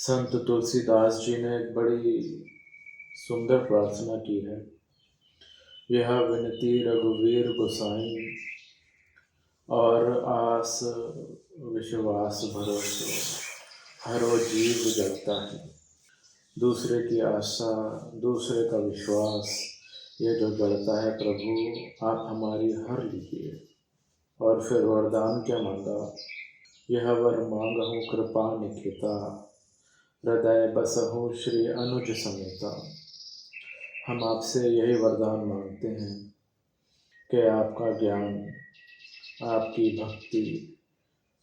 संत तुलसीदास जी ने एक बड़ी सुंदर प्रार्थना की है। यह विनती रघुवीर गोसाई और आस विश्वास भरोसे हरो जीव जगता है। दूसरे की आशा, दूसरे का विश्वास, ये जो जड़ता है प्रभु आप हमारी हर लीजिए। और फिर वरदान क्या मांगा, यह वर मांगहूँ कृपा निखिता, हृदय बसहु श्री अनुज समेता। हम आपसे यही वरदान मांगते हैं कि आपका ज्ञान, आपकी भक्ति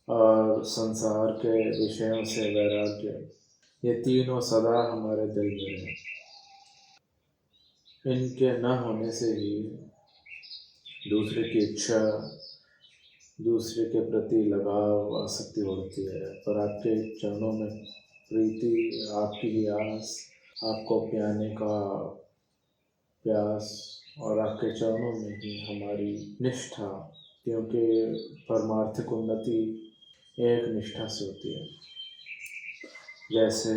और संसार के विषयों से वैराग्य, ये तीनों सदा हमारे दिल में रहें। इनके न होने से ही दूसरे की इच्छा, दूसरे के प्रति लगाव, आसक्ति बढ़ती है। पर आपके चरणों में प्रीति, आपकी ही आस, आपको पाने का प्यास और आपके चरणों में ही हमारी निष्ठा, क्योंकि परमार्थिक उन्नति एक निष्ठा से होती है। जैसे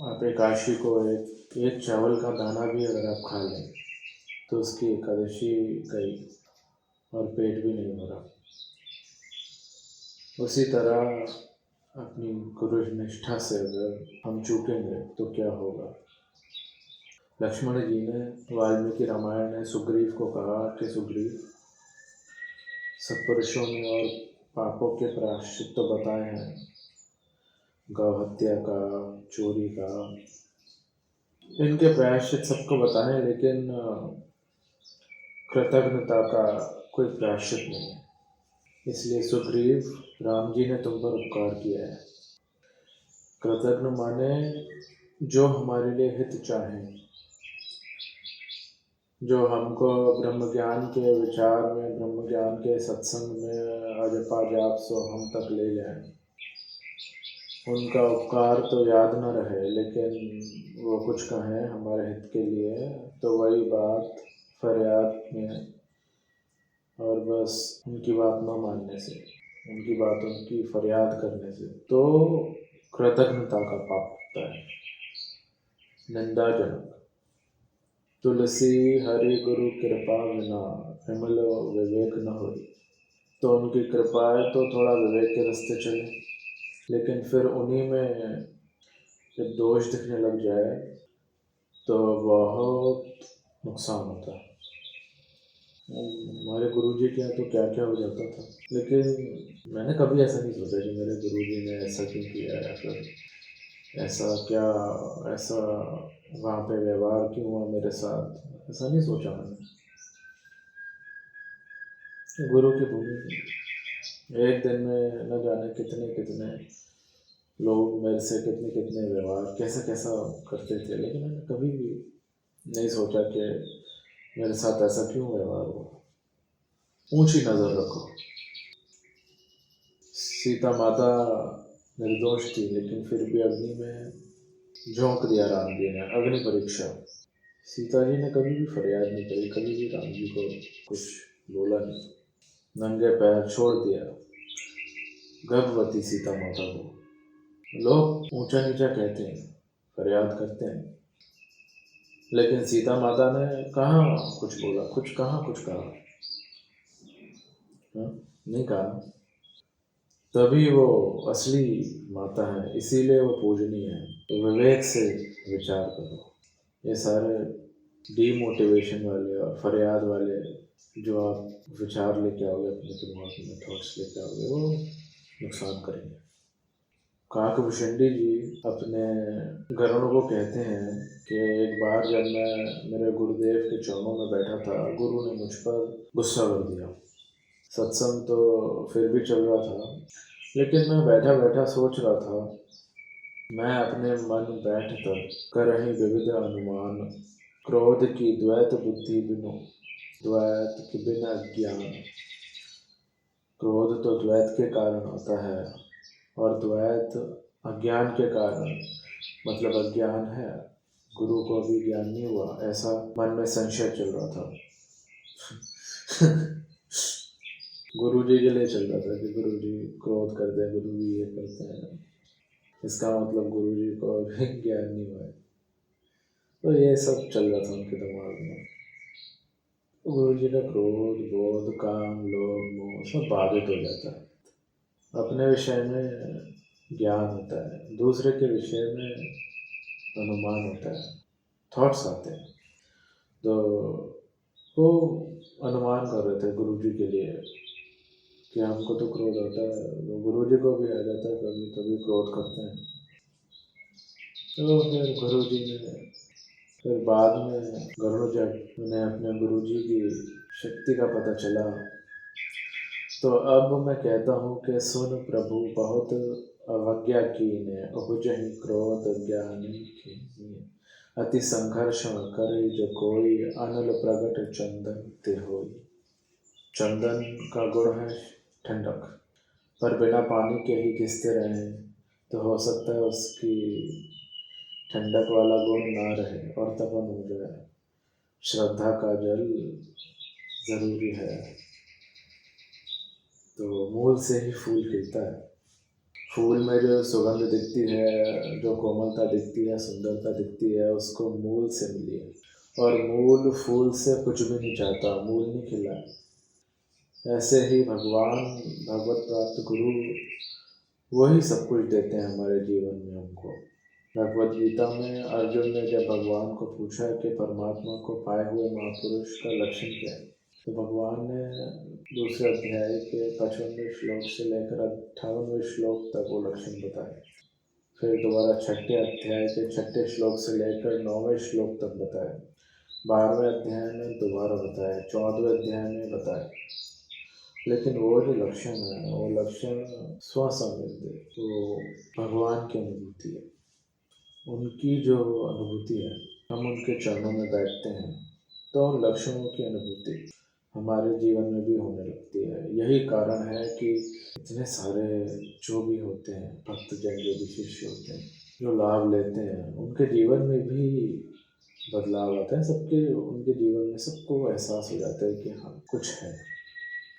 आप एकादशी को एक चावल का दाना भी अगर आप खा लें तो उसकी एकादशी गई और पेट भी नहीं भरा। उसी तरह अपनी गुरु निष्ठा से अगर हम चूकेंगे तो क्या होगा। लक्ष्मण जी ने वाल्मीकि रामायण में सुग्रीव को कहा कि सुग्रीव, सत्पुरुषों ने और पापों के प्रायश्चित तो बताए हैं, गौ हत्या का, चोरी का, इनके प्रायश्चित सबको बताएं, लेकिन कृतज्ञता का कोई प्रायश्चित नहीं है। इसलिए सुग्रीव, राम जी ने तुम पर उपकार किया है। कृतज्ञ माने जो हमारे लिए हित चाहें, जो हमको ब्रह्म ज्ञान के विचार में, ब्रह्म ज्ञान के सत्संग में अजपा जाप सो हम तक ले जाएं। उनका उपकार तो याद न रहे, लेकिन वो कुछ कहें हमारे हित के लिए तो वही बात फरियाद में, और बस उनकी बात न मानने से, उनकी बात उनकी फरियाद करने से तो कृतज्ञता का पाप होता है, निंदाजनक। तुलसी हरि गुरु कृपा बिना विमल विवेक न हो। तो उनकी कृपा है तो थोड़ा विवेक के रास्ते चले, लेकिन फिर उन्हीं में जब दोष दिखने लग जाए तो बहुत नुकसान होता है। हमारे गुरुजी के यहाँ तो क्या क्या हो जाता था, लेकिन मैंने कभी ऐसा नहीं सोचा कि मेरे गुरुजी ने ऐसा क्यों किया, या फिर ऐसा क्या, ऐसा वहाँ पे व्यवहार क्यों हुआ मेरे साथ, ऐसा नहीं सोचा मैंने। गुरु की भूमि, एक दिन में न जाने कितने कितने लोग मेरे से कितने कितने व्यवहार कैसा कैसा करते थे, लेकिन मैंने कभी भी नहीं सोचा कि मेरे साथ ऐसा क्यों व्यवहार हुआ। ऊंची नज़र रखो। सीता माता निर्दोष थी, लेकिन फिर भी अग्नि में झोंक दिया राम जी ने, अग्नि परीक्षा। सीता जी ने कभी भी फरियाद नहीं करी, कभी भी राम जी को कुछ बोला नहीं, नंगे पैर छोड़ दिया गर्भवती सीता माता को। लोग ऊंचा नीचा कहते हैं, फरियाद करते हैं, लेकिन सीता माता ने कहाँ कुछ बोला, कुछ कहा, नहीं कहा। तभी वो असली माता है, इसीलिए वो पूजनीय है। तो विवेक से विचार करो। ये सारे डीमोटिवेशन वाले और फरियाद वाले जो आप विचार लेके आओगे अपने दिमाग में, थॉट्स लेके आओगे, वो नुकसान करेंगे। काकभूषणी जी अपने गरुड़ को कहते हैं कि एक बार जब मैं मेरे गुरुदेव के चरणों में बैठा था, गुरु ने मुझ पर गुस्सा कर दिया। सत्संग तो फिर भी चल रहा था, लेकिन मैं बैठा बैठा सोच रहा था, मैं अपने मन बैठ कर करहि विविध अनुमान, क्रोध की द्वैत बुद्धि बिनु, द्वैत के बिना अज्ञान। क्रोध तो द्वैत के कारण होता है, और द्वैत अज्ञान के कारण, मतलब अज्ञान है, गुरु को अभी ज्ञान नहीं हुआ, ऐसा मन में संशय चल रहा था। गुरु जी के लिए चल रहा था कि गुरु जी क्रोध करते हैं, गुरु जी ये करते हैं। इसका मतलब गुरु जी को अभी ज्ञान नहीं हुआ है। तो ये सब चल रहा था उनके दिमाग में। तो गुरु जी का क्रोध, बोध, काम, लोभ, मोह सब बाधित हो जाता है। अपने विषय में ज्ञान होता है, दूसरे के विषय में अनुमान होता है, थॉट्स आते हैं। तो वो अनुमान कर रहे थे गुरु जी के लिए कि हमको तो क्रोध आता है, तो गुरु जी को भी आ जाता है, कभी कभी क्रोध करते हैं। तो फिर गुरु जी ने फिर बाद में गरुड़ जब उन्हें अपने गुरु जी की शक्ति का पता चला, तो अब मैं कहता हूँ कि सुन प्रभु बहुत अवज्ञा कीने, उपजहि क्रोध ज्ञानी कीने, अति संघर्ष करे जो कोई, अनल प्रगट चंदन ते होई। चंदन का गुण है ठंडक, पर बिना पानी के ही घिसते रहें तो हो सकता है उसकी ठंडक वाला गुण ना रहे और तपन हो जाए। श्रद्धा का जल जरूरी है। तो मूल से ही फूल खिलता है। फूल में जो सुगंध दिखती है, जो कोमलता दिखती है, सुंदरता दिखती है, उसको मूल से मिली है। और मूल फूल से कुछ भी नहीं चाहता, मूल नहीं खिला है। ऐसे ही भगवान, भगवत प्राप्त गुरु वही सब कुछ देते हैं हमारे जीवन में हमको। भगवद गीता में अर्जुन ने जब भगवान को पूछा कि परमात्मा को पाए हुए महापुरुष का लक्षण क्या है, तो भगवान ने दूसरे अध्याय के 55वें श्लोक से लेकर 58वें श्लोक तक वो लक्षण बताए। फिर दोबारा 6ठे अध्याय के 6ठे श्लोक से लेकर 9वें श्लोक तक बताए। 12वें अध्याय में दोबारा बताया, 14वें अध्याय में बताया। लेकिन वो जो लक्षण है, वो लक्षण स्वसंवेद्य, वो भगवान की अनुभूति है। उनकी जो अनुभूति है, हम उनके चरणों में बैठते हैं तो उन लक्षणों की अनुभूति हमारे जीवन में भी होने लगती है। यही कारण है कि इतने सारे जो भी होते हैं भक्तजन, जो भी शिष्य होते हैं, जो लाभ लेते हैं, उनके जीवन में भी बदलाव आता है। सबके उनके जीवन में सबको एहसास हो जाता है कि हाँ कुछ है।